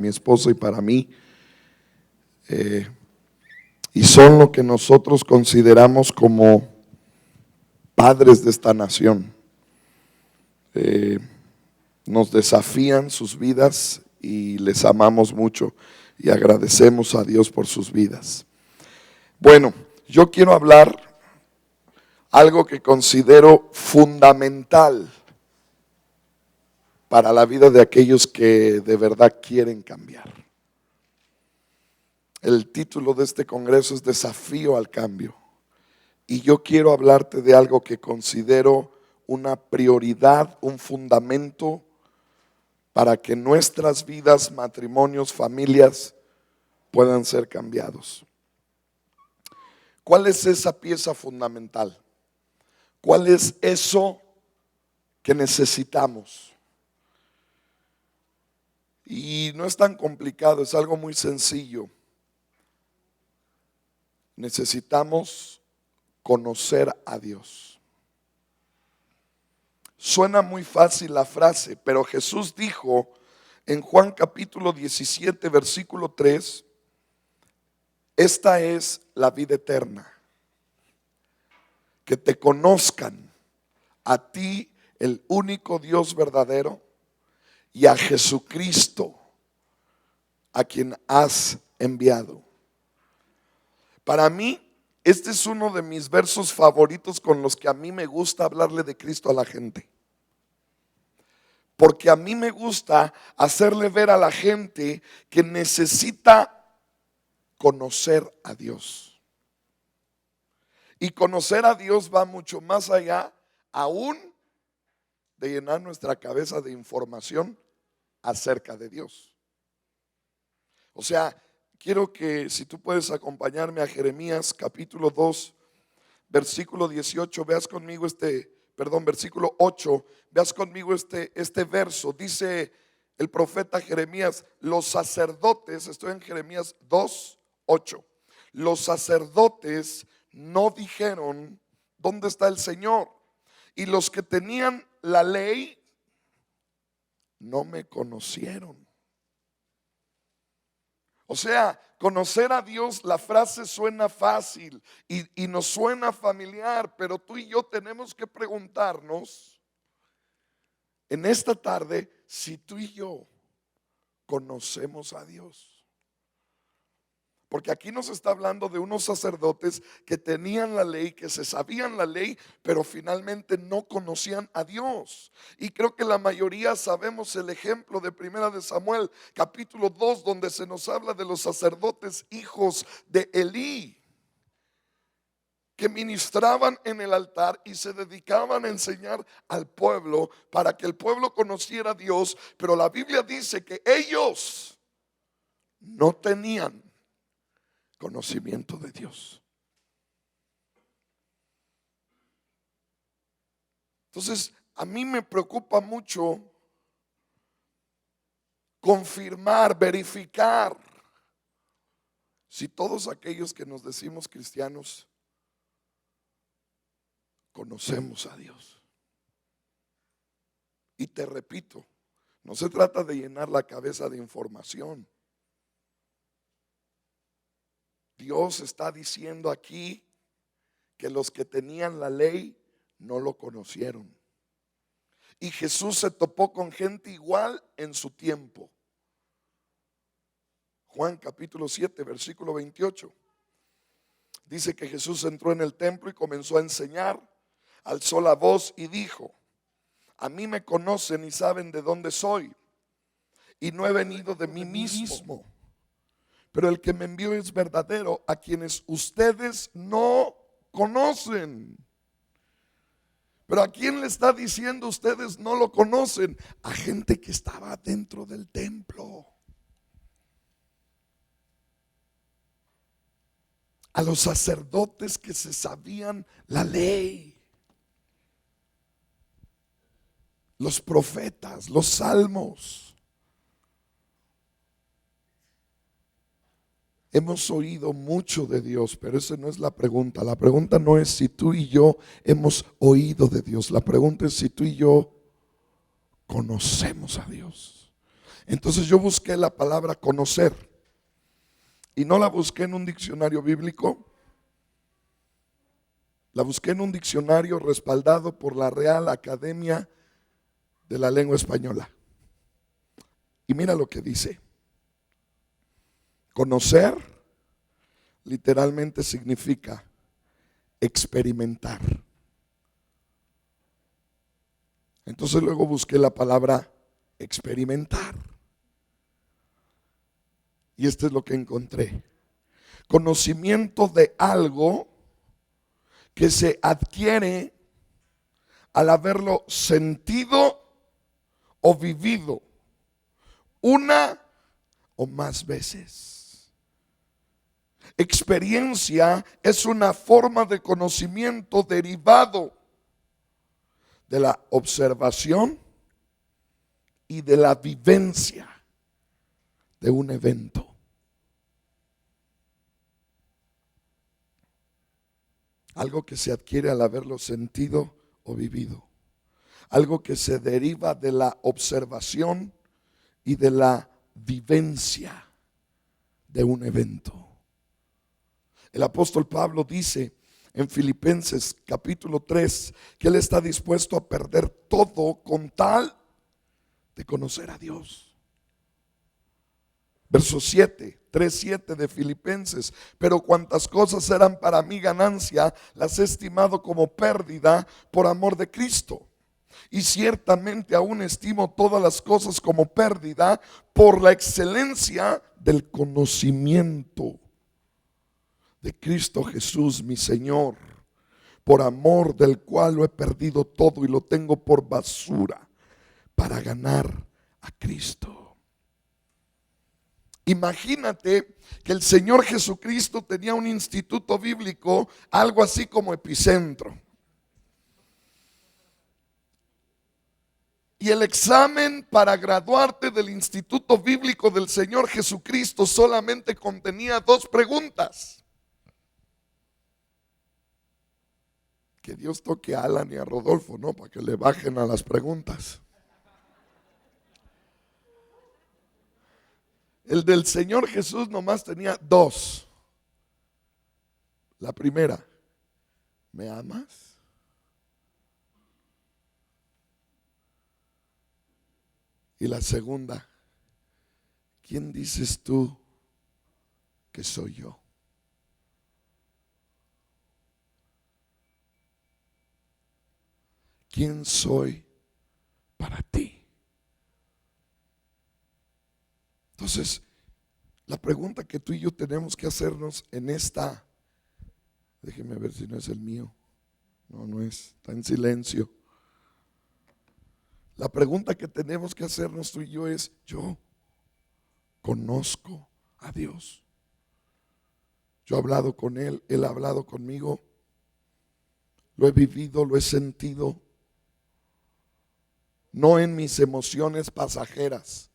mi esposa y para mí, y son lo que nosotros consideramos como padres de esta nación. Nos desafían sus vidas y les amamos mucho y agradecemos a Dios por sus vidas. Bueno, yo quiero hablar algo que considero fundamental para la vida de aquellos que de verdad quieren cambiar. El título de este congreso es Desafío al Cambio. Y yo quiero hablarte de algo que considero una prioridad, un fundamento para que nuestras vidas, matrimonios, familias puedan ser cambiados. ¿Cuál es esa pieza fundamental? ¿Cuál es eso que necesitamos? Y no es tan complicado, es algo muy sencillo. Necesitamos conocer a Dios. Suena muy fácil la frase, pero Jesús dijo en Juan capítulo 17, versículo 3, esta es la vida eterna, que te conozcan a ti, el único Dios verdadero, y a Jesucristo, a quien has enviado. Para mí, este es uno de mis versos favoritos con los que a mí me gusta hablarle de Cristo a la gente. Porque a mí me gusta hacerle ver a la gente que necesita conocer a Dios. Y conocer a Dios va mucho más allá aún de llenar nuestra cabeza de información acerca de Dios. O sea, quiero que si tú puedes acompañarme a Jeremías capítulo 2, versículo 18, veas conmigo versículo 8, veas conmigo este verso. Dice el profeta Jeremías, los sacerdotes, estoy en Jeremías 2, 8. Los sacerdotes no dijeron, ¿dónde está el Señor? Y los que tenían la ley no me conocieron. O sea, conocer a Dios, la frase suena fácil y nos suena familiar, pero tú y yo tenemos que preguntarnos en esta tarde si tú y yo conocemos a Dios. Porque aquí nos está hablando de unos sacerdotes que tenían la ley, que se sabían la ley, pero finalmente no conocían a Dios. Y creo que la mayoría sabemos el ejemplo de Primera de Samuel, capítulo 2, donde se nos habla de los sacerdotes hijos de Elí, que ministraban en el altar y se dedicaban a enseñar al pueblo para que el pueblo conociera a Dios. Pero la Biblia dice que ellos no tenían conocimiento de Dios. Entonces, a mí me preocupa mucho confirmar, verificar si todos aquellos que nos decimos cristianos conocemos a Dios. Y te repito, no se trata de llenar la cabeza de información. Dios está diciendo aquí que los que tenían la ley no lo conocieron. Y Jesús se topó con gente igual en su tiempo. Juan capítulo 7, versículo 28. Dice que Jesús entró en el templo y comenzó a enseñar. Alzó la voz y dijo: a mí me conocen y saben de dónde soy, y no he venido de mí mismo. Pero el que me envió es verdadero, a quienes ustedes no conocen. Pero ¿a quién le está diciendo ustedes no lo conocen? A gente que estaba dentro del templo. A los sacerdotes que se sabían la ley. Los profetas, los salmos. Hemos oído mucho de Dios, pero esa no es la pregunta. La pregunta no es si tú y yo hemos oído de Dios. La pregunta es si tú y yo conocemos a Dios. Entonces yo busqué la palabra conocer y no la busqué en un diccionario bíblico, la busqué en un diccionario respaldado por la Real Academia de la Lengua Española. Y mira lo que dice. Conocer literalmente significa experimentar. Entonces luego busqué la palabra experimentar. Y esto es lo que encontré. Conocimiento de algo que se adquiere al haberlo sentido o vivido una o más veces. Experiencia es una forma de conocimiento derivado de la observación y de la vivencia de un evento. Algo que se adquiere al haberlo sentido o vivido. Algo que se deriva de la observación y de la vivencia de un evento. El apóstol Pablo dice en Filipenses capítulo 3 que él está dispuesto a perder todo con tal de conocer a Dios. Verso 7, 3:7 de Filipenses: pero cuantas cosas eran para mí ganancia, las he estimado como pérdida por amor de Cristo. Y ciertamente aún estimo todas las cosas como pérdida por la excelencia del conocimiento de Cristo Jesús, mi Señor, por amor del cual lo he perdido todo y lo tengo por basura para ganar a Cristo. Imagínate que el Señor Jesucristo tenía un instituto bíblico, algo así como Epicentro. Y el examen para graduarte del instituto bíblico del Señor Jesucristo solamente contenía 2 preguntas. Que Dios toque a Alan y a Rodolfo, ¿no? Para que le bajen a las preguntas. El del Señor Jesús nomás tenía 2. La primera: ¿me amas? Y la segunda: ¿quién dices tú que soy yo? ¿Quién soy para ti? Entonces, la pregunta que tú y yo tenemos que hacernos en esta, déjeme ver si no es el mío, no es, está en silencio. La pregunta que tenemos que hacernos tú y yo es: ¿yo conozco a Dios? Yo he hablado con Él, Él ha hablado conmigo, lo he vivido, lo he sentido, no en mis emociones pasajeras,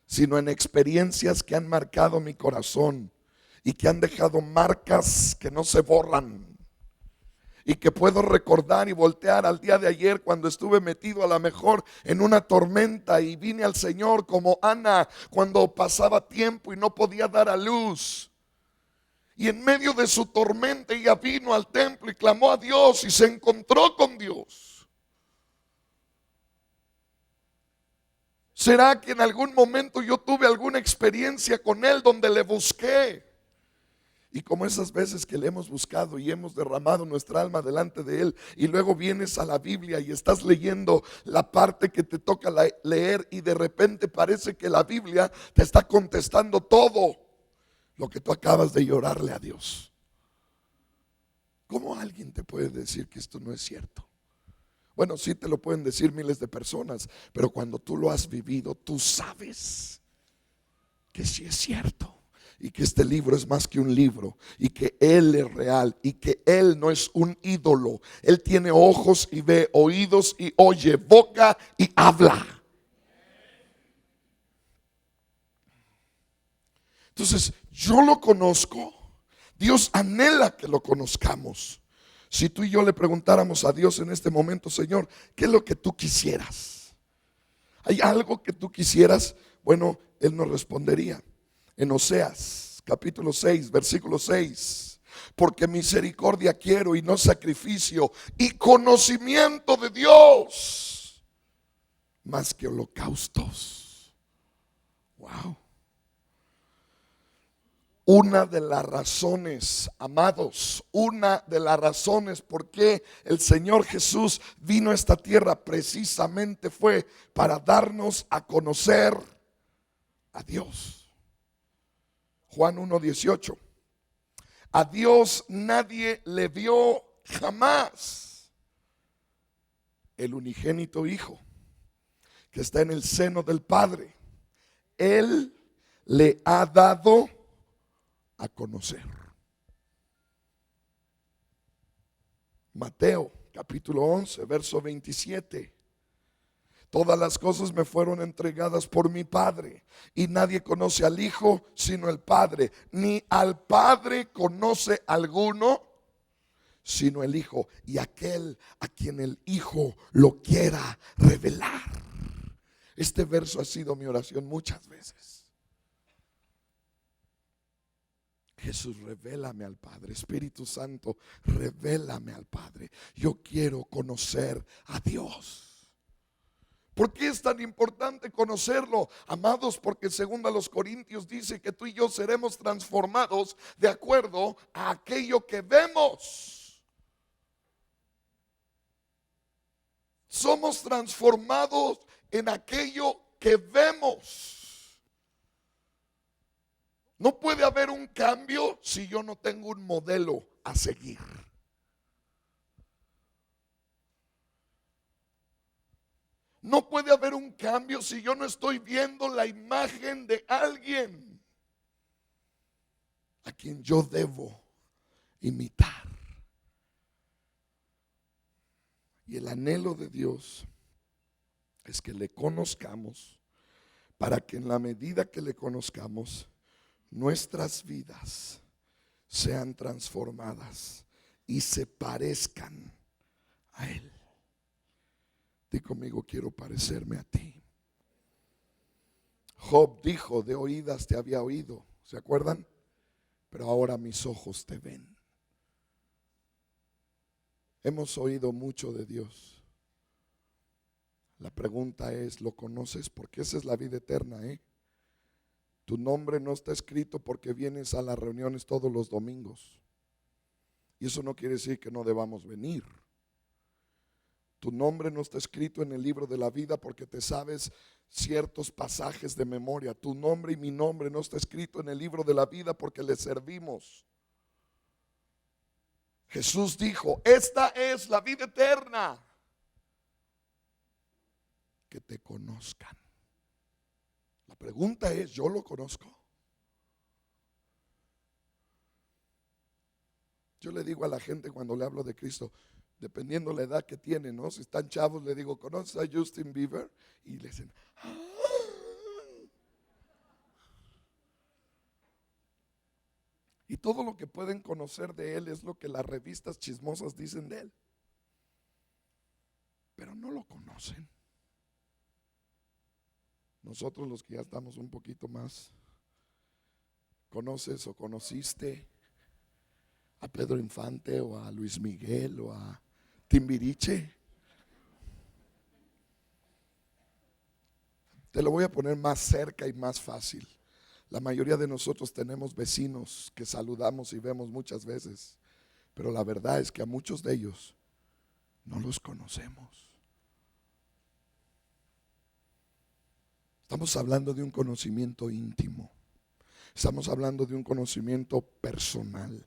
sino en experiencias que han marcado mi corazón y que han dejado marcas que no se borran. Y que puedo recordar y voltear al día de ayer cuando estuve metido a lo mejor en una tormenta y vine al Señor, como Ana cuando pasaba tiempo y no podía dar a luz. Y en medio de su tormenta ella vino al templo y clamó a Dios y se encontró con Dios. ¿Será que en algún momento yo tuve alguna experiencia con Él donde le busqué? Y como esas veces que le hemos buscado y hemos derramado nuestra alma delante de Él, y luego vienes a la Biblia y estás leyendo la parte que te toca leer, y de repente parece que la Biblia te está contestando todo lo que tú acabas de llorarle a Dios. ¿Cómo alguien te puede decir que esto no es cierto? Bueno, sí te lo pueden decir miles de personas, pero cuando tú lo has vivido, tú sabes que sí es cierto. Y que este libro es más que un libro, y que Él es real, y que Él no es un ídolo. Él tiene ojos y ve, oídos y oye, boca y habla. Entonces, yo lo conozco. Dios anhela que lo conozcamos. Si tú y yo le preguntáramos a Dios en este momento: Señor, ¿qué es lo que tú quisieras? ¿Hay algo que tú quisieras? Bueno, él nos respondería en Oseas capítulo 6, versículo 6. Porque misericordia quiero y no sacrificio, y conocimiento de Dios más que holocaustos. Wow. Una de las razones, amados, una de las razones por qué el Señor Jesús vino a esta tierra precisamente fue para darnos a conocer a Dios. Juan 1:18. A Dios nadie le vio jamás. El unigénito Hijo que está en el seno del Padre, Él le ha dado a conocer. Mateo capítulo 11, verso 27. Todas las cosas me fueron entregadas por mi Padre, y nadie conoce al Hijo sino el Padre, ni al Padre conoce alguno sino el Hijo, y aquel a quien el Hijo lo quiera revelar. Este verso ha sido mi oración muchas veces. Jesús, revélame al Padre. Espíritu Santo, revélame al Padre. Yo quiero conocer a Dios. ¿Por qué es tan importante conocerlo, amados? Porque según a los Corintios dice que tú y yo seremos transformados de acuerdo a aquello que vemos. Somos transformados en aquello que vemos. No puede haber un cambio si yo no tengo un modelo a seguir. No puede haber un cambio si yo no estoy viendo la imagen de alguien a quien yo debo imitar. Y el anhelo de Dios es que le conozcamos, para que en la medida que le conozcamos, nuestras vidas sean transformadas y se parezcan a Él. Di conmigo, quiero parecerme a ti. Job dijo, de oídas te había oído, ¿se acuerdan? Pero ahora mis ojos te ven. Hemos oído mucho de Dios. La pregunta es, ¿lo conoces? Porque esa es la vida eterna, ¿eh? Tu nombre no está escrito porque vienes a las reuniones todos los domingos. Y eso no quiere decir que no debamos venir. Tu nombre no está escrito en el libro de la vida porque te sabes ciertos pasajes de memoria. Tu nombre y mi nombre no está escrito en el libro de la vida porque le servimos. Jesús dijo, esta es la vida eterna, que te conozcan. La pregunta es, ¿yo lo conozco? Yo le digo a la gente cuando le hablo de Cristo, dependiendo la edad que tienen, ¿no? Si están chavos, le digo, ¿conoces a Justin Bieber? Y le dicen, ¡ah! Y todo lo que pueden conocer de él es lo que las revistas chismosas dicen de él. Pero no lo conocen. Nosotros los que ya estamos un poquito más, ¿conoces o conociste a Pedro Infante o a Luis Miguel o a Timbiriche? Te lo voy a poner más cerca y más fácil. La mayoría de nosotros tenemos vecinos que saludamos y vemos muchas veces, pero la verdad es que a muchos de ellos no los conocemos. Estamos hablando de un conocimiento íntimo. Estamos hablando de un conocimiento personal.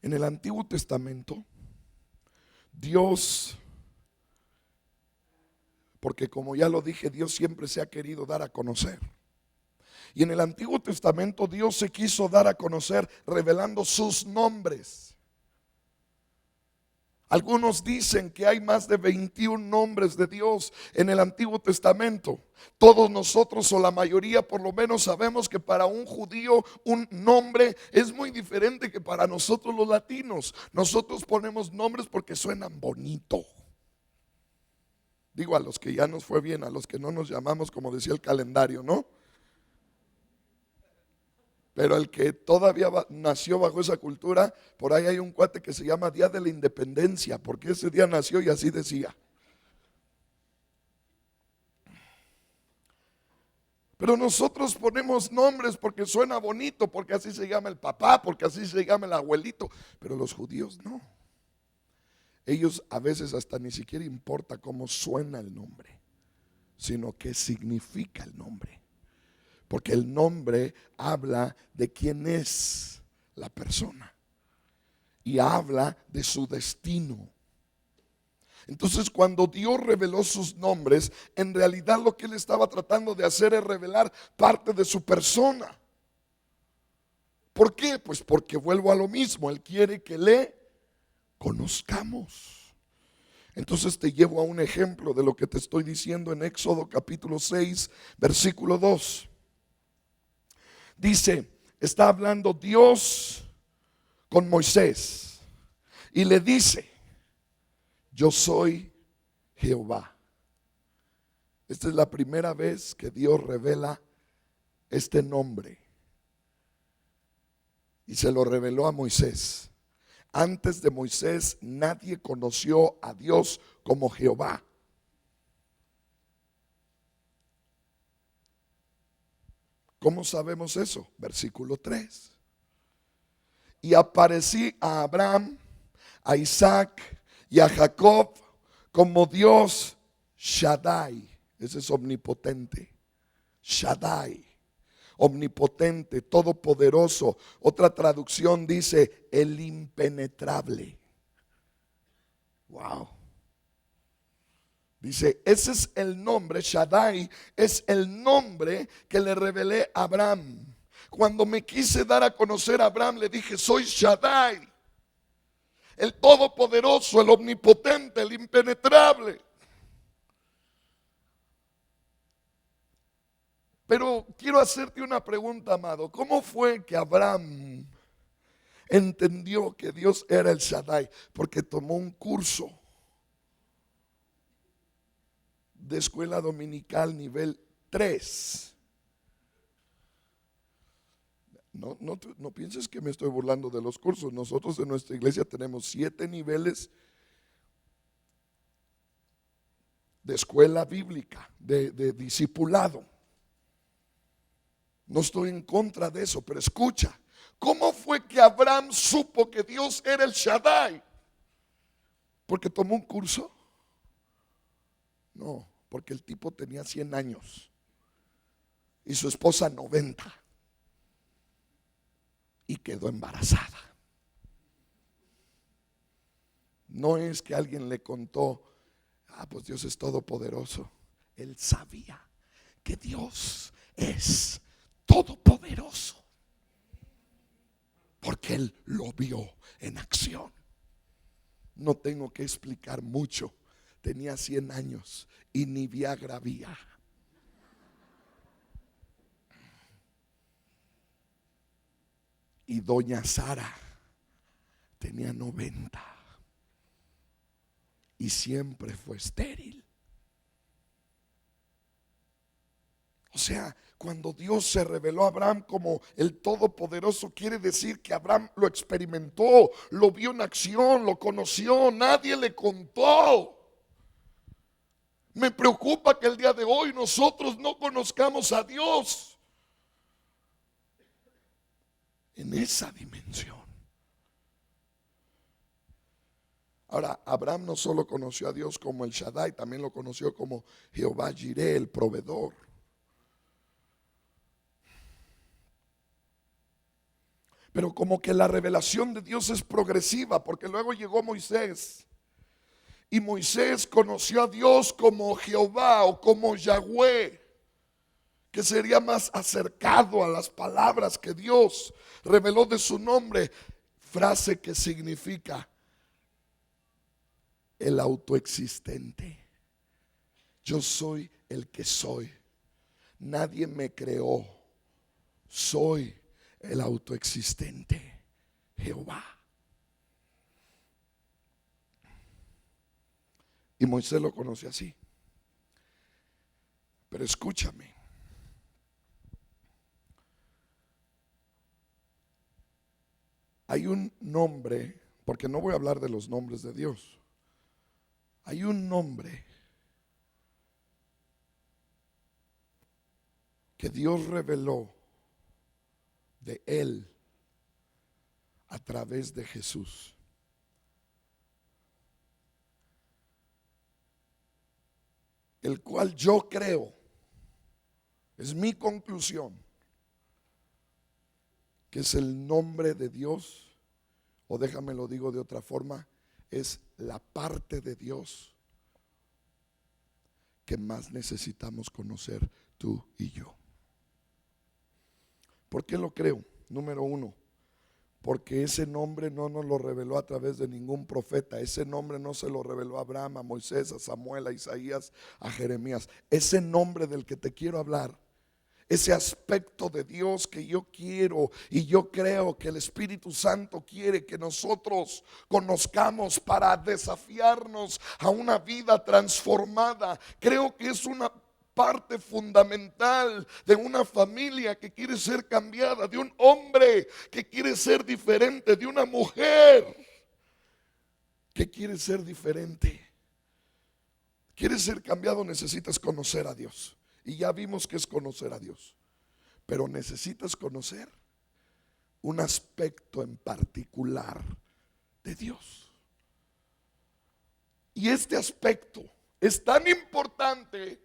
En el Antiguo Testamento, Dios, porque como ya lo dije, Dios siempre se ha querido dar a conocer. Y en el Antiguo Testamento Dios se quiso dar a conocer revelando sus nombres. Algunos dicen que hay más de 21 nombres de Dios en el Antiguo Testamento. Todos nosotros, o la mayoría por lo menos, sabemos que para un judío un nombre es muy diferente que para nosotros los latinos. Nosotros ponemos nombres porque suenan bonito. Digo, a los que ya nos fue bien, a los que no nos llamamos como decía el calendario, ¿no? Pero el que todavía nació bajo esa cultura, por ahí hay un cuate que se llama Día de la Independencia, porque ese día nació y así decía. Pero nosotros ponemos nombres porque suena bonito, porque así se llama el papá, porque así se llama el abuelito. Pero los judíos no. Ellos a veces hasta ni siquiera importa cómo suena el nombre, sino qué significa el nombre. Porque el nombre habla de quién es la persona y habla de su destino. Entonces, cuando Dios reveló sus nombres, en realidad lo que Él estaba tratando de hacer es revelar parte de su persona. ¿Por qué? Pues porque vuelvo a lo mismo, Él quiere que le conozcamos. Entonces te llevo a un ejemplo de lo que te estoy diciendo en Éxodo capítulo 6, versículo 2. Dice, está hablando Dios con Moisés y le dice, yo soy Jehová. Esta es la primera vez que Dios revela este nombre y se lo reveló a Moisés. Antes de Moisés nadie conoció a Dios como Jehová. ¿Cómo sabemos eso? Versículo 3. Y aparecí a Abraham, a Isaac y a Jacob como Dios Shaddai. Ese es omnipotente. Shaddai, omnipotente, todopoderoso. Otra traducción dice el impenetrable. Wow. Dice, ese es el nombre, Shaddai, es el nombre que le revelé a Abraham. Cuando me quise dar a conocer a Abraham, le dije, soy Shaddai, el todopoderoso, el omnipotente, el impenetrable. Pero quiero hacerte una pregunta, amado. ¿Cómo fue que Abraham entendió que Dios era el Shaddai? Porque tomó un curso de escuela dominical nivel 3. No pienses que me estoy burlando de los cursos. Nosotros en nuestra iglesia tenemos 7 niveles de escuela bíblica, de discipulado. No estoy en contra de eso, pero escucha, ¿cómo fue que Abraham supo que Dios era el Shaddai? ¿Porque tomó un curso? No, porque el tipo tenía 100 años y su esposa 90 y quedó embarazada. No es que alguien le contó, pues Dios es todopoderoso. Él sabía que Dios es todopoderoso porque Él lo vio en acción. No tengo que explicar mucho. Tenía 100 años y ni Viagra había. Y doña Sara tenía 90 y siempre fue estéril. O sea, cuando Dios se reveló a Abraham como el Todopoderoso, quiere decir que Abraham lo experimentó, lo vio en acción, lo conoció, nadie le contó. Me preocupa que el día de hoy nosotros no conozcamos a Dios en esa dimensión. Ahora, Abraham no solo conoció a Dios como el Shaddai, también lo conoció como Jehová Jireh, el proveedor. Pero como que la revelación de Dios es progresiva, porque luego llegó Moisés. Y Moisés conoció a Dios como Jehová o como Yahweh, que sería más acercado a las palabras que Dios reveló de su nombre. Frase que significa el autoexistente. Yo soy el que soy. Nadie me creó. Soy el autoexistente, Jehová. Y Moisés lo conoce así. Pero escúchame. Hay un nombre, porque no voy a hablar de los nombres de Dios. Hay un nombre que Dios reveló de Él a través de Jesús. El cual yo creo, es mi conclusión, que es el nombre de Dios, o déjame lo digo de otra forma, es la parte de Dios que más necesitamos conocer tú y yo. ¿Por qué lo creo? Número uno, porque ese nombre no nos lo reveló a través de ningún profeta. Ese nombre no se lo reveló a Abraham, a Moisés, a Samuel, a Isaías, a Jeremías. Ese nombre del que te quiero hablar, ese aspecto de Dios que yo quiero y yo creo que el Espíritu Santo quiere que nosotros conozcamos para desafiarnos a una vida transformada. Creo que es una parte fundamental de una familia que quiere ser cambiada, de un hombre que quiere ser diferente, de una mujer que quiere ser diferente. ¿Quieres ser cambiado? Necesitas conocer a Dios. Y ya vimos que es conocer a Dios. Pero necesitas conocer un aspecto en particular de Dios. Y este aspecto es tan importante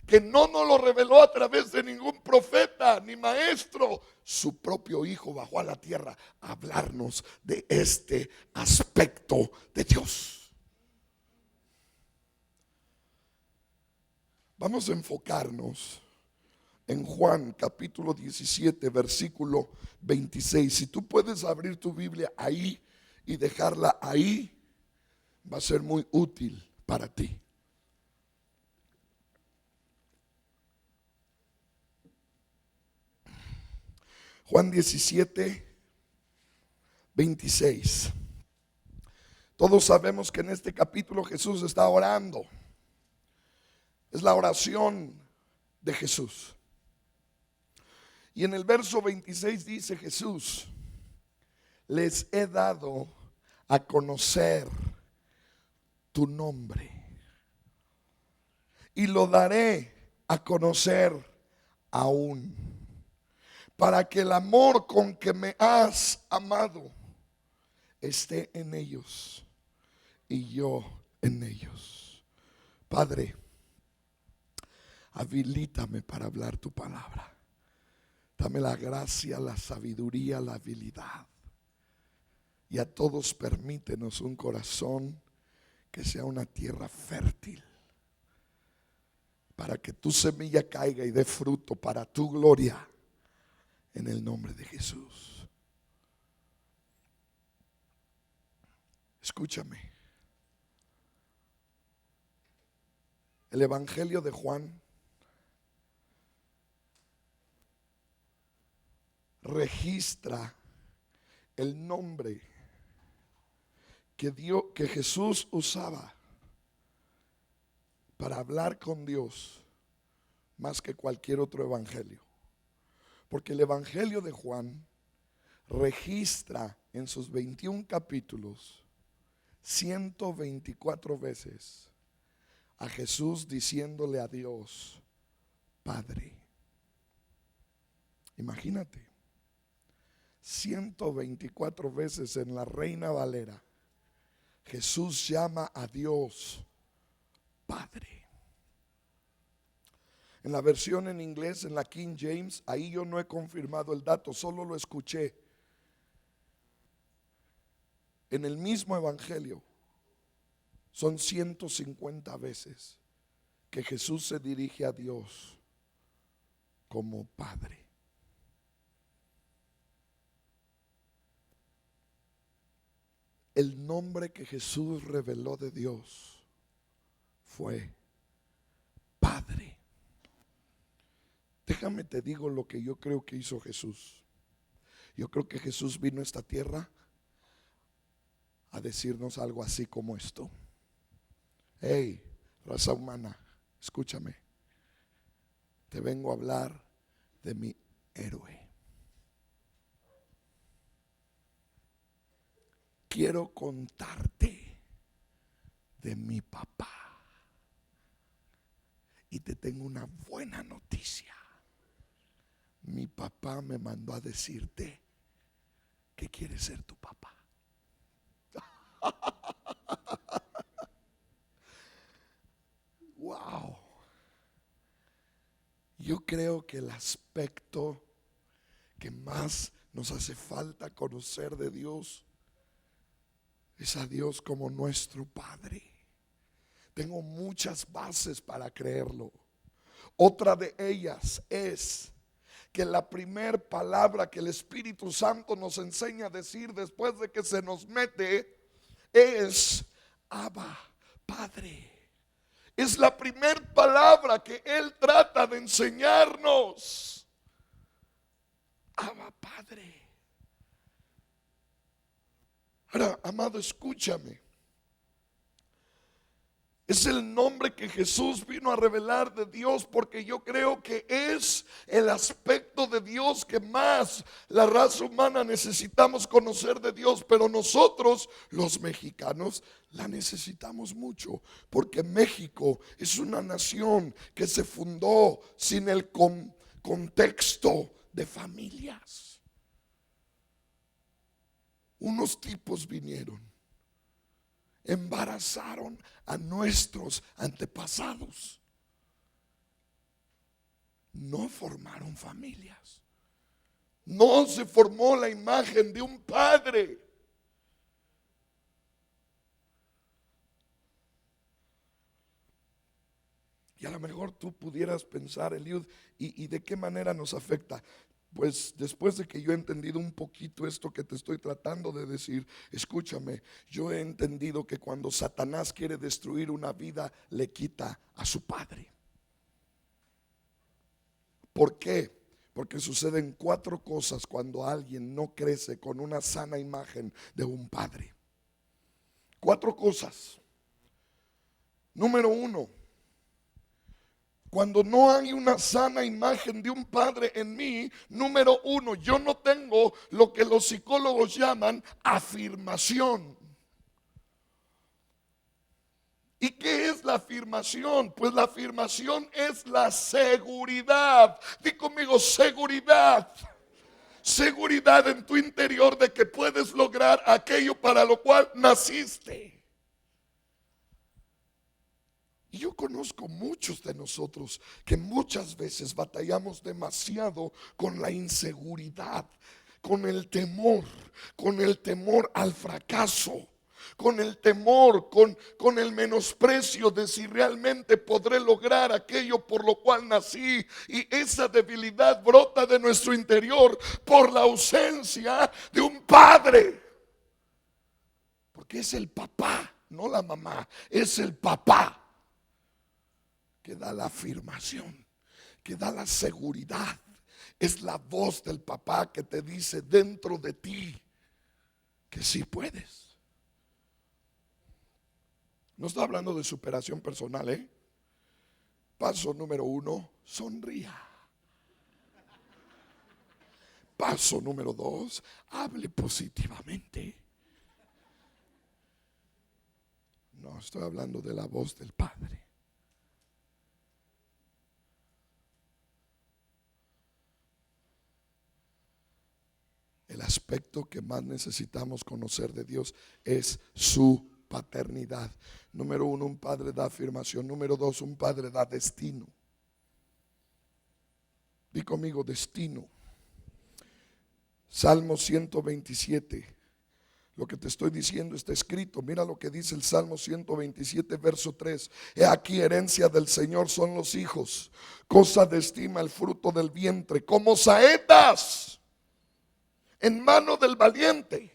que no nos lo reveló a través de ningún profeta ni maestro. Su propio Hijo bajó a la tierra a hablarnos de este aspecto de Dios. Vamos a enfocarnos en Juan capítulo 17 versículo 26. Si tú puedes abrir tu Biblia ahí y dejarla ahí, va a ser muy útil para ti. Juan 17, 26. Todos sabemos que en este capítulo Jesús está orando. Es la oración de Jesús. Y en el verso 26 dice Jesús: les he dado a conocer tu nombre y lo daré a conocer aún, para que el amor con que me has amado esté en ellos y yo en ellos. Padre, habilítame para hablar tu palabra. Dame la gracia, la sabiduría, la habilidad. Y a todos permítenos un corazón que sea una tierra fértil, para que tu semilla caiga y dé fruto para tu gloria, en el nombre de Jesús. Escúchame. El Evangelio de Juan registra el nombre que Jesús usaba para hablar con Dios más que cualquier otro evangelio. Porque el Evangelio de Juan registra en sus 21 capítulos 124 veces a Jesús diciéndole a Dios Padre. Imagínate, 124 veces en la Reina Valera Jesús llama a Dios Padre. En la versión en inglés, en la King James, ahí yo no he confirmado el dato, solo lo escuché. En el mismo evangelio son 150 veces que Jesús se dirige a Dios como Padre. El nombre que Jesús reveló de Dios fue Padre. Déjame te digo lo que yo creo que hizo Jesús. Yo creo que Jesús vino a esta tierra a decirnos algo así como esto. Hey, raza humana, escúchame. Te vengo a hablar de mi héroe. Quiero contarte de mi papá. Y te tengo una buena noticia. Mi papá me mandó a decirte que quiere ser tu papá. Wow. Yo creo que el aspecto que más nos hace falta conocer de Dios es a Dios como nuestro Padre. Tengo muchas bases para creerlo. Otra de ellas es que la primer palabra que el Espíritu Santo nos enseña a decir después de que se nos mete es Abba, Padre. Es la primer palabra que Él trata de enseñarnos. Abba, Padre. Ahora, amado, escúchame. Es el nombre que Jesús vino a revelar de Dios, porque yo creo que es el aspecto de Dios que más la raza humana necesitamos conocer de Dios. Pero nosotros, los mexicanos, la necesitamos mucho, porque México es una nación que se fundó sin el contexto de familias. Unos tipos vinieron, embarazaron a nuestros antepasados, no formaron familias, no se formó la imagen de un padre. Y a lo mejor tú pudieras pensar, Eliud, ¿y de qué manera nos afecta? Pues después de que yo he entendido un poquito esto que te estoy tratando de decir, escúchame, yo he entendido que cuando Satanás quiere destruir una vida, le quita a su padre. ¿Por qué? Porque suceden 4 cosas cuando alguien no crece con una sana imagen de un padre. 4 cosas. Número 1. Cuando no hay una sana imagen de un padre en mí, número 1, yo no tengo lo que los psicólogos llaman afirmación. ¿Y qué es la afirmación? Pues la afirmación es la seguridad. Di conmigo, seguridad. Seguridad en tu interior de que puedes lograr aquello para lo cual naciste. Y yo conozco muchos de nosotros que muchas veces batallamos demasiado con la inseguridad, con el temor al fracaso, con el temor, con el menosprecio de si realmente podré lograr aquello por lo cual nací. Y esa debilidad brota de nuestro interior por la ausencia de un padre. Porque es el papá, no la mamá, es el papá que da la afirmación, que da la seguridad. Es la voz del papá que te dice dentro de ti que sí puedes. No está hablando de superación personal, ¿eh? Paso número 1, sonría. Paso número 2, hable positivamente. No, estoy hablando de la voz del Padre. El aspecto que más necesitamos conocer de Dios es su paternidad. Número 1, un padre da afirmación. Número 2, un padre da destino. Di conmigo, destino. Salmo 127. Lo que te estoy diciendo está escrito. Mira lo que dice el Salmo 127, verso 3. He aquí, herencia del Señor son los hijos, cosa de estima el fruto del vientre, como saetas en mano del valiente.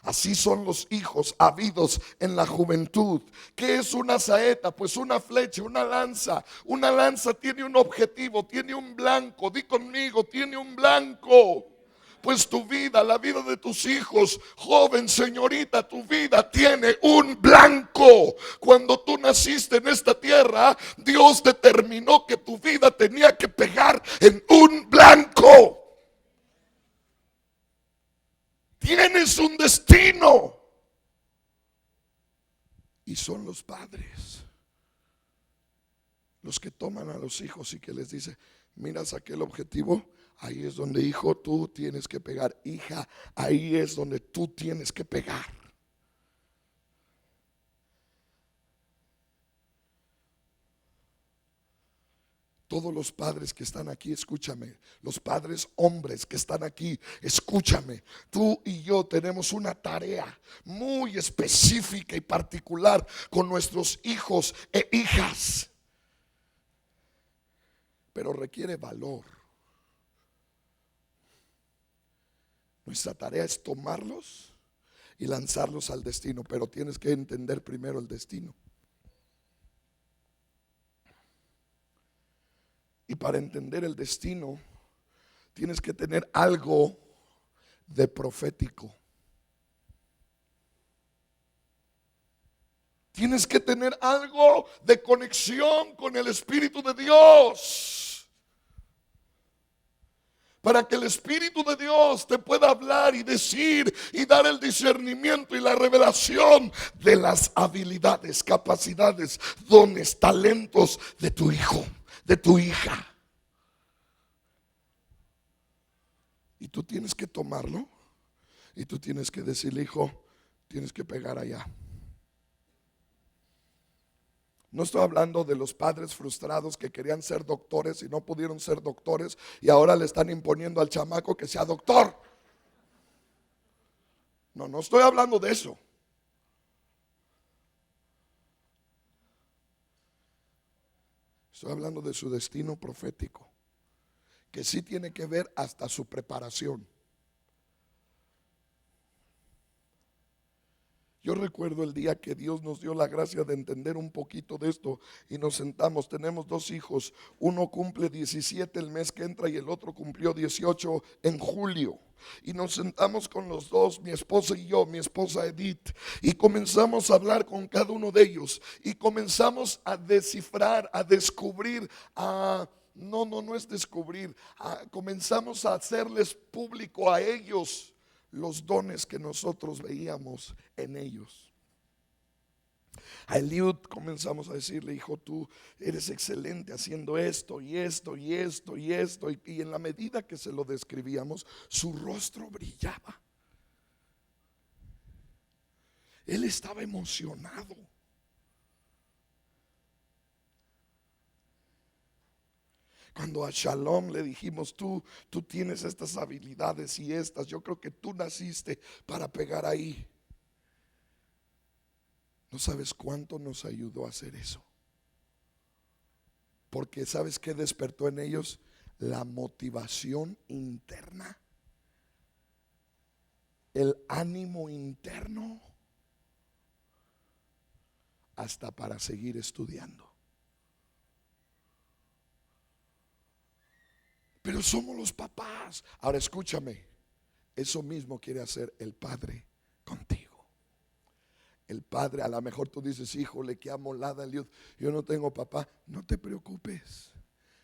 Así son los hijos habidos en la juventud. ¿Qué es una saeta? Pues una flecha, una lanza. Una lanza tiene un objetivo, tiene un blanco. Di conmigo, tiene un blanco. Pues tu vida, la vida de tus hijos, joven, señorita, tu vida tiene un blanco. Cuando tú naciste en esta tierra, Dios determinó que tu vida tenía que pegar en un blanco. Tienes un destino. Y son los padres los que toman a los hijos y que les dice: miras aquel objetivo, ahí es donde, hijo, tú tienes que pegar. Hija, ahí es donde tú tienes que pegar. Todos los padres que están aquí, escúchame. Los padres hombres que están aquí, escúchame. Tú y yo tenemos una tarea muy específica y particular con nuestros hijos e hijas. Pero requiere valor. Nuestra tarea es tomarlos y lanzarlos al destino, pero tienes que entender primero el destino. Y para entender el destino, tienes que tener algo de profético. Tienes que tener algo de conexión con el Espíritu de Dios, para que el Espíritu de Dios te pueda hablar y decir y dar el discernimiento y la revelación de las habilidades, capacidades, dones, talentos de tu hijo, de tu hija. Y tú tienes que tomarlo y tú tienes que decirle: hijo, tienes que pegar allá. No estoy hablando de los padres frustrados que querían ser doctores y no pudieron ser doctores y ahora le están imponiendo al chamaco que sea doctor. No estoy hablando de eso. Estoy hablando de su destino profético, que sí tiene que ver hasta su preparación. Yo recuerdo el día que Dios nos dio la gracia de entender un poquito de esto y nos sentamos. Tenemos dos hijos, uno cumple 17 el mes que entra y el otro cumplió 18 en julio. Y nos sentamos con los dos, mi esposa y yo, mi esposa Edith, y comenzamos a hablar con cada uno de ellos y comenzamos a descifrar, a descubrir, no es descubrir, comenzamos a hacerles público a ellos los dones que nosotros veíamos en ellos. A Eliud comenzamos a decirle: hijo, tú eres excelente haciendo esto y esto y esto y esto. Y en la medida que se lo describíamos, su rostro brillaba. Él estaba emocionado. Cuando a Shalom le dijimos: tú tienes estas habilidades y estas, yo creo que tú naciste para pegar ahí. No sabes cuánto nos ayudó a hacer eso. Porque ¿sabes qué despertó en ellos? La motivación interna, el ánimo interno, hasta para seguir estudiando. Pero somos los papás. Ahora escúchame, eso mismo quiere hacer el Padre contigo. El Padre, a lo mejor tú dices: híjole, qué amolada el Dios, yo no tengo papá. No te preocupes,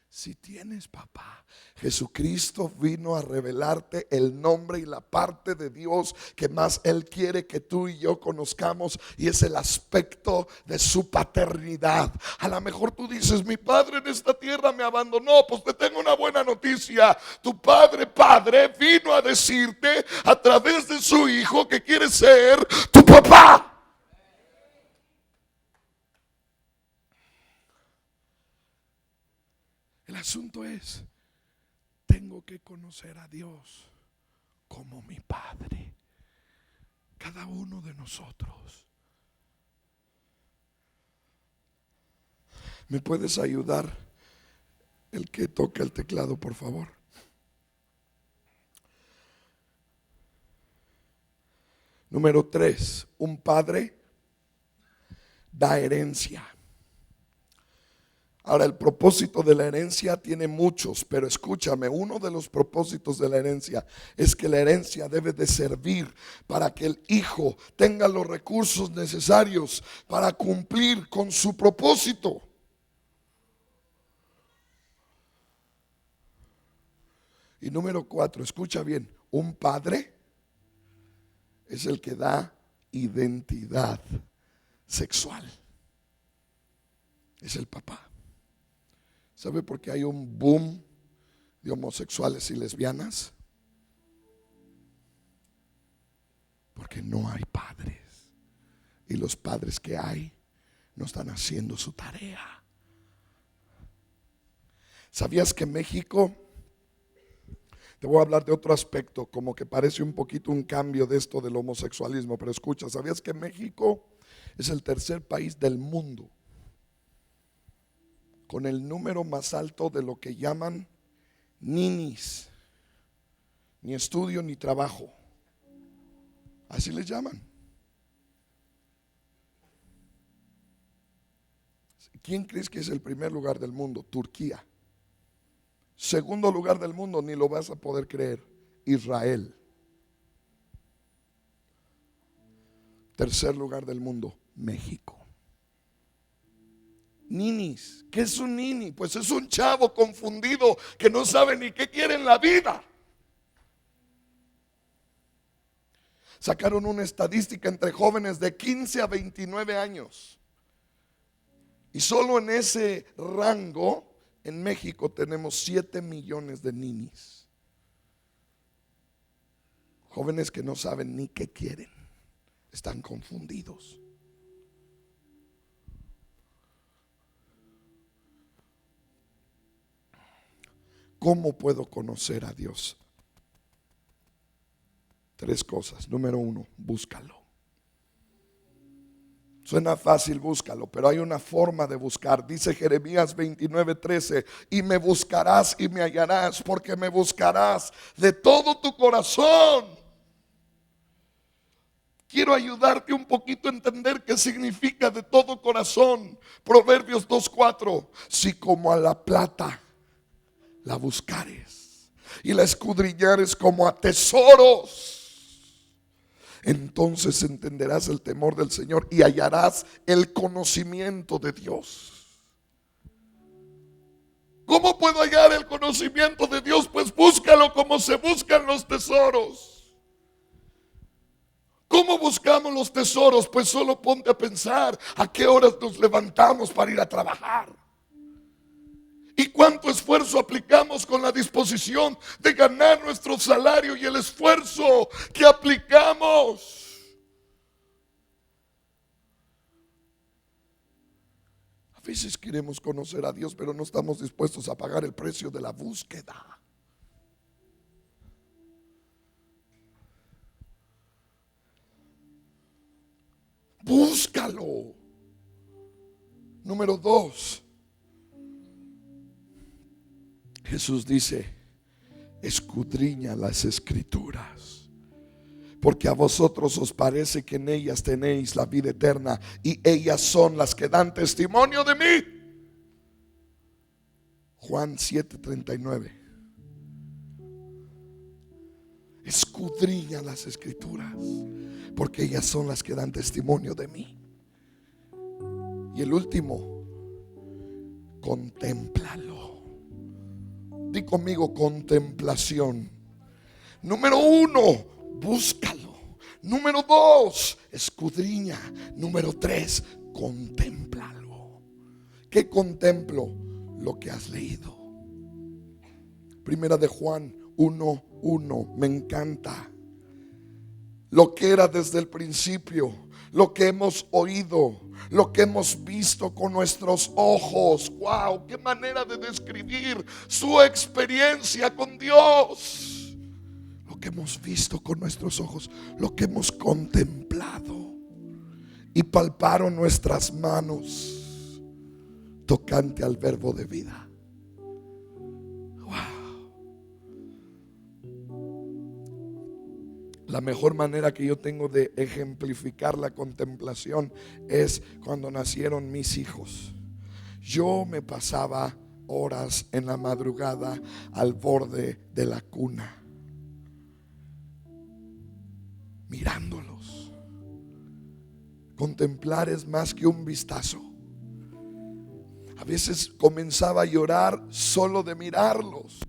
si tienes papá. Jesucristo vino a revelarte el nombre y la parte de Dios que más Él quiere que tú y yo conozcamos, y es el aspecto de su paternidad. A lo mejor tú dices: mi padre en esta tierra me abandonó. Pues te tengo una buena noticia. Tu padre vino a decirte a través de su hijo que quiere ser tu papá. El asunto es: tengo que conocer a Dios como mi Padre. Cada uno de nosotros. ¿Me puedes ayudar? El que toca el teclado, por favor. Número 3, un padre da herencia. Ahora, el propósito de la herencia tiene muchos, pero escúchame, uno de los propósitos de la herencia es que la herencia debe de servir para que el hijo tenga los recursos necesarios para cumplir con su propósito. Y número 4, escucha bien, un padre es el que da identidad sexual. Es el papá. ¿Sabe por qué hay un boom de homosexuales y lesbianas? Porque no hay padres. Y los padres que hay no están haciendo su tarea. ¿Sabías que México? Te voy a hablar de otro aspecto, como que parece un poquito un cambio de esto del homosexualismo, pero escucha, ¿sabías que México es el tercer país del mundo con el número más alto de lo que llaman ninis? Ni estudio ni trabajo, así les llaman. ¿Quién crees que es el primer lugar del mundo? Turquía. Segundo lugar del mundo, ni lo vas a poder creer, Israel. Tercer lugar del mundo, México. Ninis, ¿qué es un nini? Pues es un chavo confundido que no sabe ni qué quiere en la vida. Sacaron una estadística entre jóvenes de 15 a 29 años. Y solo en ese rango, en México tenemos 7 millones de ninis. Jóvenes que no saben ni qué quieren, están confundidos. ¿Cómo puedo conocer a Dios? 3 cosas. Número 1, búscalo. Suena fácil, búscalo, pero hay una forma de buscar. Dice Jeremías 29:13, y me buscarás y me hallarás, porque me buscarás de todo tu corazón. Quiero ayudarte un poquito a entender qué significa de todo corazón. Proverbios 2:4, si como a la plata la buscares y la escudriñares como a tesoros, entonces entenderás el temor del Señor y hallarás el conocimiento de Dios. ¿Cómo puedo hallar el conocimiento de Dios? Pues búscalo como se buscan los tesoros. ¿Cómo buscamos los tesoros? Pues solo ponte a pensar a qué horas nos levantamos para ir a trabajar. ¿Y cuánto esfuerzo aplicamos con la disposición de ganar nuestro salario y el esfuerzo que aplicamos? A veces queremos conocer a Dios, pero no estamos dispuestos a pagar el precio de la búsqueda. Búscalo. Número 2. Jesús dice, escudriña las escrituras, porque a vosotros os parece que en ellas tenéis la vida eterna, y ellas son las que dan testimonio de mí. Juan 7:39. Escudriña las escrituras, porque ellas son las que dan testimonio de mí. Y el último, contémplalo. Di conmigo, contemplación. Número 1, búscalo. Número 2, escudriña. Número 3, contémplalo. ¿Qué contemplo? Lo que has leído. Primera de Juan 1:1, me encanta. Lo que era desde el principio, lo que hemos oído, lo que hemos visto con nuestros ojos. Wow, qué manera de describir su experiencia con Dios. Lo que hemos visto con nuestros ojos, lo que hemos contemplado y palparon nuestras manos tocante al verbo de vida. La mejor manera que yo tengo de ejemplificar la contemplación es cuando nacieron mis hijos. Yo me pasaba horas en la madrugada al borde de la cuna, mirándolos. Contemplar es más que un vistazo. A veces comenzaba a llorar solo de mirarlos.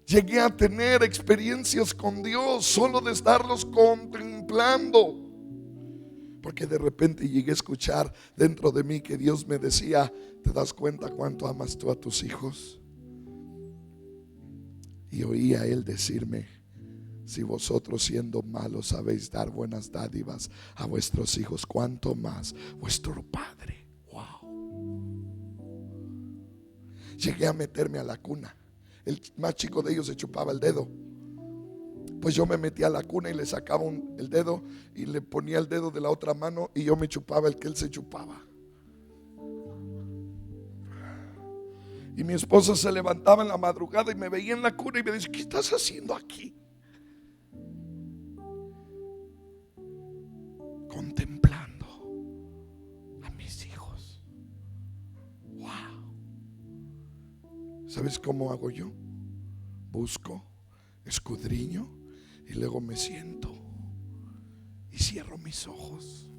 Llegué a tener experiencias con Dios solo de estarlos contemplando, porque de repente llegué a escuchar dentro de mí que Dios me decía: ¿te das cuenta cuánto amas tú a tus hijos? Y oía a Él decirme: si vosotros siendo malos sabéis dar buenas dádivas a vuestros hijos, cuánto más vuestro Padre. Wow. Llegué a meterme a la cuna. El más chico de ellos se chupaba el dedo. Pues yo me metía a la cuna y le sacaba el dedo y le ponía el dedo de la otra mano y yo me chupaba el que él se chupaba. Y mi esposa se levantaba en la madrugada y me veía en la cuna y me dice: ¿qué estás haciendo aquí? Contemplando a mis hijos. Wow. ¿Sabes cómo hago yo? Busco, escudriño y luego me siento y cierro mis ojos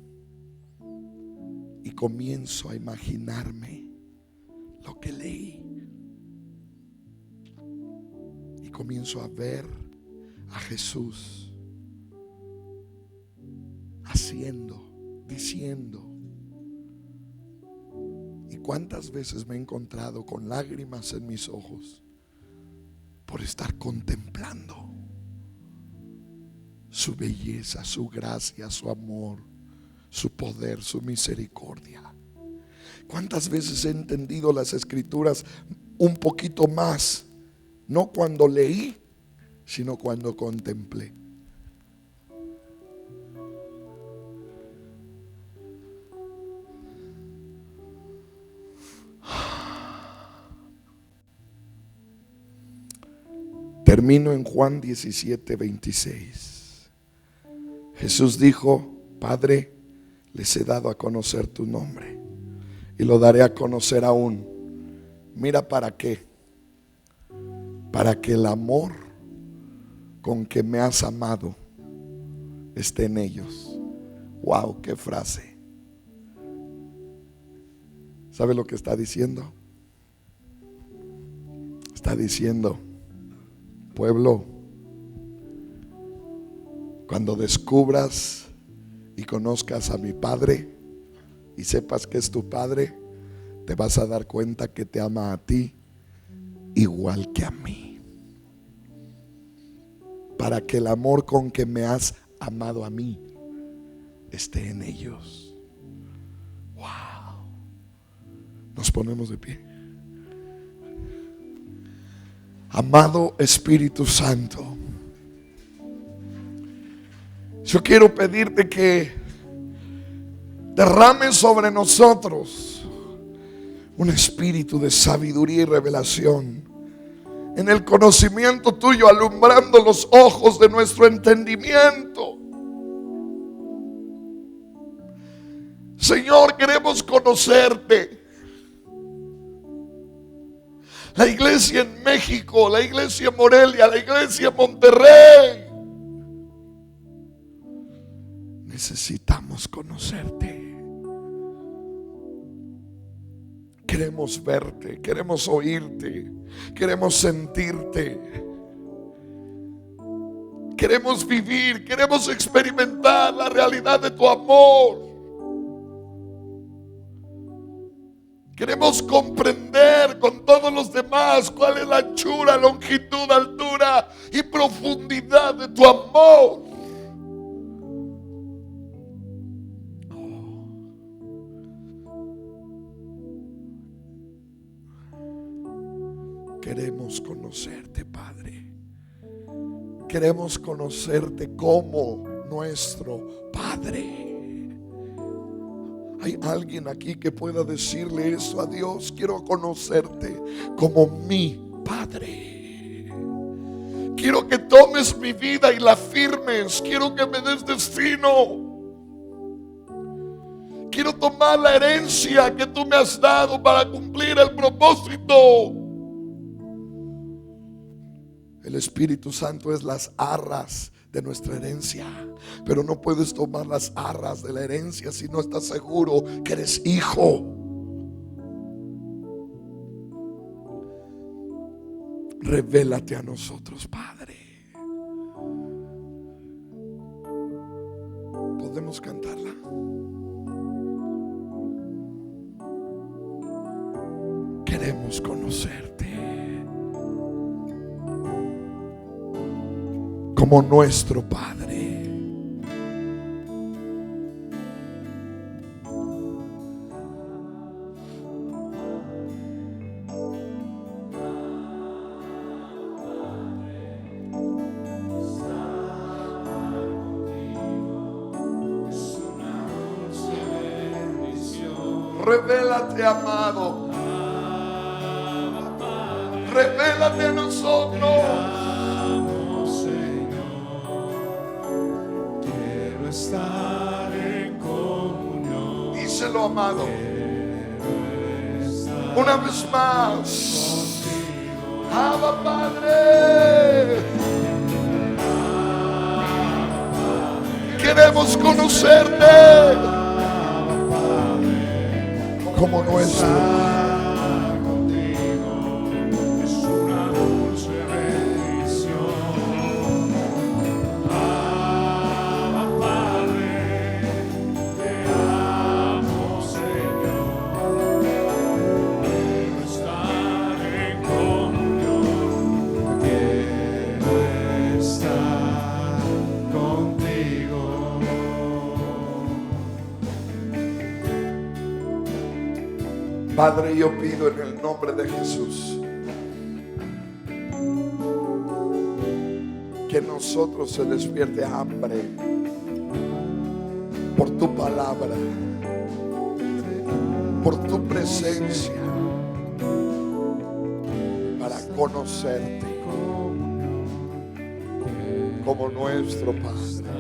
y comienzo a imaginarme lo que leí y comienzo a ver a Jesús haciendo, diciendo. Y cuántas veces me he encontrado con lágrimas en mis ojos por estar contemplando su belleza, su gracia, su amor, su poder, su misericordia. Cuántas veces he entendido las Escrituras un poquito más, no cuando leí, sino cuando contemplé. Termino en Juan 17:26. Jesús dijo: Padre, les he dado a conocer tu nombre y lo daré a conocer aún. Mira, ¿para qué? Para que el amor con que me has amado esté en ellos. Wow, qué frase. ¿Sabe lo que está diciendo? Está diciendo: pueblo, cuando descubras y conozcas a mi Padre y sepas que es tu Padre, te vas a dar cuenta que te ama a ti igual que a mí. Para que el amor con que me has amado a mí esté en ellos. Wow. Nos ponemos de pie. Amado Espíritu Santo, yo quiero pedirte que derrames sobre nosotros un espíritu de sabiduría y revelación en el conocimiento tuyo, alumbrando los ojos de nuestro entendimiento. Señor, queremos conocerte. La iglesia en México, la iglesia en Morelia, la iglesia en Monterrey, necesitamos conocerte. Queremos verte, queremos oírte, queremos sentirte, queremos vivir, queremos experimentar la realidad de tu amor. Queremos comprender con todos los demás cuál es la anchura, longitud, altura y profundidad de tu amor. Queremos conocerte, Padre. Queremos conocerte como nuestro Padre. ¿Hay alguien aquí que pueda decirle eso a Dios? Quiero conocerte como mi Padre. Quiero que tomes mi vida y la firmes. Quiero que me des destino. Quiero tomar la herencia que tú me has dado para cumplir el propósito. El Espíritu Santo es las arras de nuestra herencia, pero no puedes tomar las arras de la herencia si no estás seguro que eres hijo. Revélate a nosotros, Padre. Podemos cantarla. Queremos conocerte como nuestro Padre. Revélate, amado. Revélate a nosotros. Quiero estar en comunión. Díselo, amado. Una vez más. Abba, Padre. Queremos conocerte como nuestro Padre. Padre, yo pido en el nombre de Jesús que en nosotros se despierte hambre por tu palabra, por tu presencia, para conocerte como nuestro Padre.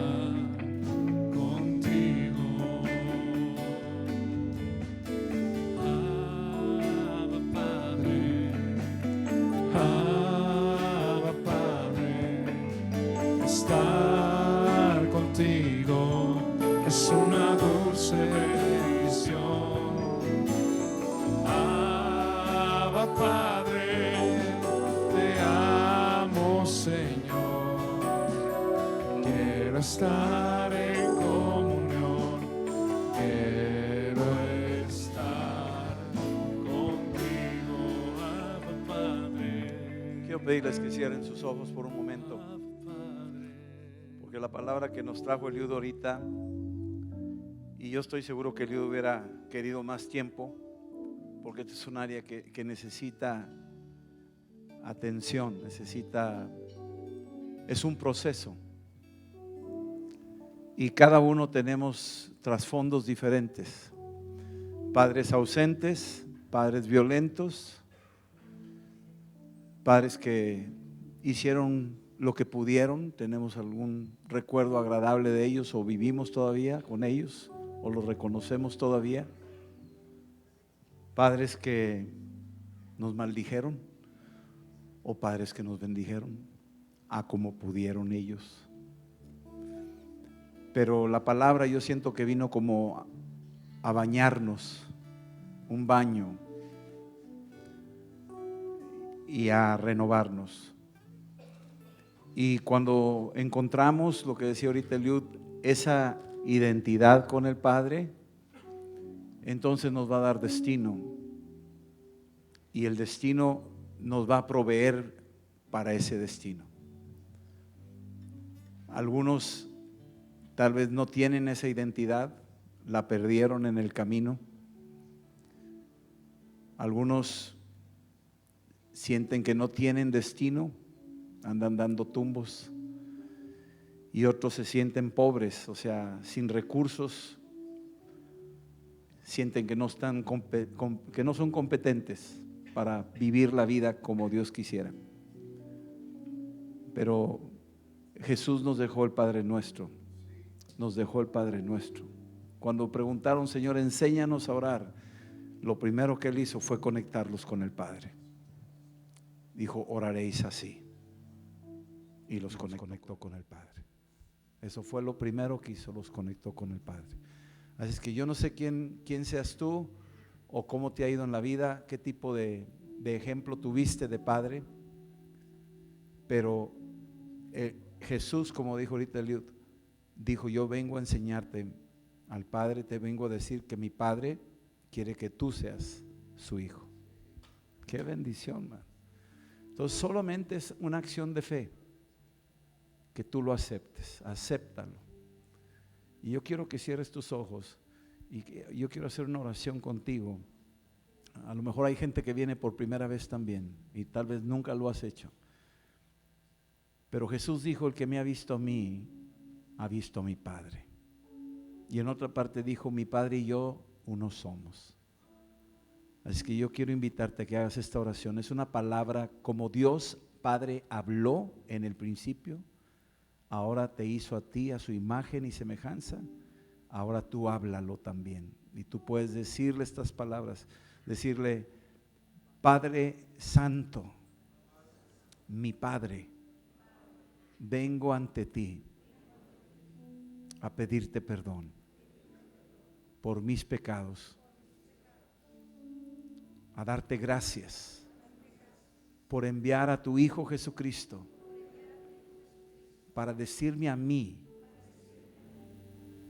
Estar contigo es una dulce bendición. Abba, Padre, te amo, Señor. Quiero estar en comunión. Quiero estar contigo, Abba, Padre. Quiero pedirles que cierren sus ojos por un momento, porque la palabra que nos trajo Eliud ahorita, y yo estoy seguro que Eliud hubiera querido más tiempo, porque este es un área que necesita atención, es un proceso, y cada uno tenemos trasfondos diferentes, padres ausentes, padres violentos, padres que hicieron lo que pudieron, tenemos algún recuerdo agradable de ellos, o vivimos todavía con ellos, o los reconocemos todavía. Padres que nos maldijeron, o padres que nos bendijeron, a como pudieron ellos. Pero la palabra yo siento que vino como a bañarnos, un baño, y a renovarnos. Y cuando encontramos lo que decía ahorita Eliud, esa identidad con el Padre, entonces nos va a dar destino, y el destino nos va a proveer para ese destino. Algunos tal vez no tienen esa identidad, la perdieron en el camino. Algunos sienten que no tienen destino, andan dando tumbos, y otros se sienten pobres, o sea, sin recursos, sienten que no son competentes para vivir la vida como Dios quisiera. Pero Jesús nos dejó el Padre Nuestro. Nos dejó el Padre Nuestro. Cuando preguntaron, Señor, enséñanos a orar, lo primero que Él hizo fue conectarlos con el Padre. Dijo, oraréis así. Y los conectó con el Padre. Eso fue lo primero que hizo, los conectó con el Padre. Así es que yo no sé quién seas tú o cómo te ha ido en la vida, qué tipo de ejemplo tuviste de padre, pero Jesús, como dijo ahorita Eliud, dijo, yo vengo a enseñarte al Padre, te vengo a decir que mi Padre quiere que tú seas su hijo. Qué bendición, man. Entonces solamente es una acción de fe, que tú lo aceptes, acéptalo. Y yo quiero que cierres tus ojos y yo quiero hacer una oración contigo. A lo mejor hay gente que viene por primera vez también y tal vez nunca lo has hecho. Pero Jesús dijo, el que me ha visto a mí, ha visto a mi Padre. Y en otra parte dijo, mi Padre y yo uno somos. Así que yo quiero invitarte a que hagas esta oración. Es una palabra como Dios Padre habló en el principio, ahora te hizo a ti a su imagen y semejanza. Ahora tú háblalo también. Y tú puedes decirle estas palabras. Decirle, Padre Santo, mi Padre, vengo ante ti a pedirte perdón por mis pecados, a darte gracias por enviar a tu Hijo Jesucristo para decirme a mí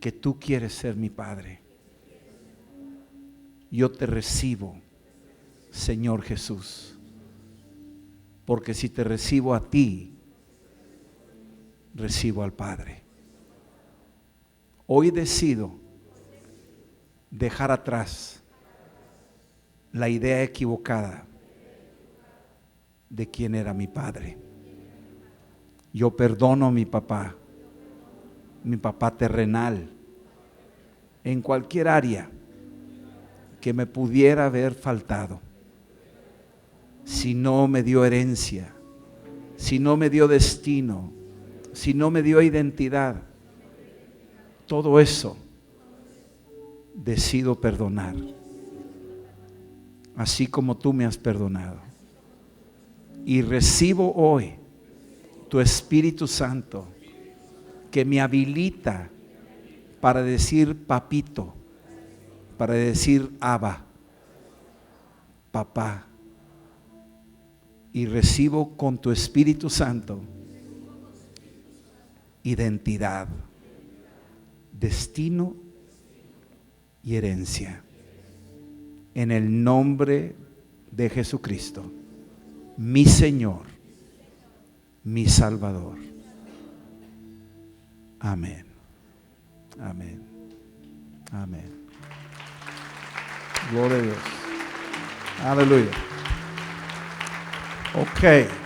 que tú quieres ser mi Padre. Yo te recibo, Señor Jesús, porque si te recibo a ti, recibo al Padre. Hoy decido dejar atrás la idea equivocada de quién era mi Padre. Yo perdono a mi papá terrenal, en cualquier área que me pudiera haber faltado. Si no me dio herencia, si no me dio destino, si no me dio identidad, todo eso decido perdonar, así como tú me has perdonado. Y recibo hoy tu Espíritu Santo que me habilita para decir papito, para decir Abba, papá. Y recibo con tu Espíritu Santo identidad, destino y herencia. En el nombre de Jesucristo, mi Señor, mi Salvador. Amén. Amén. Amén. Gloria a Dios. Aleluya. Ok.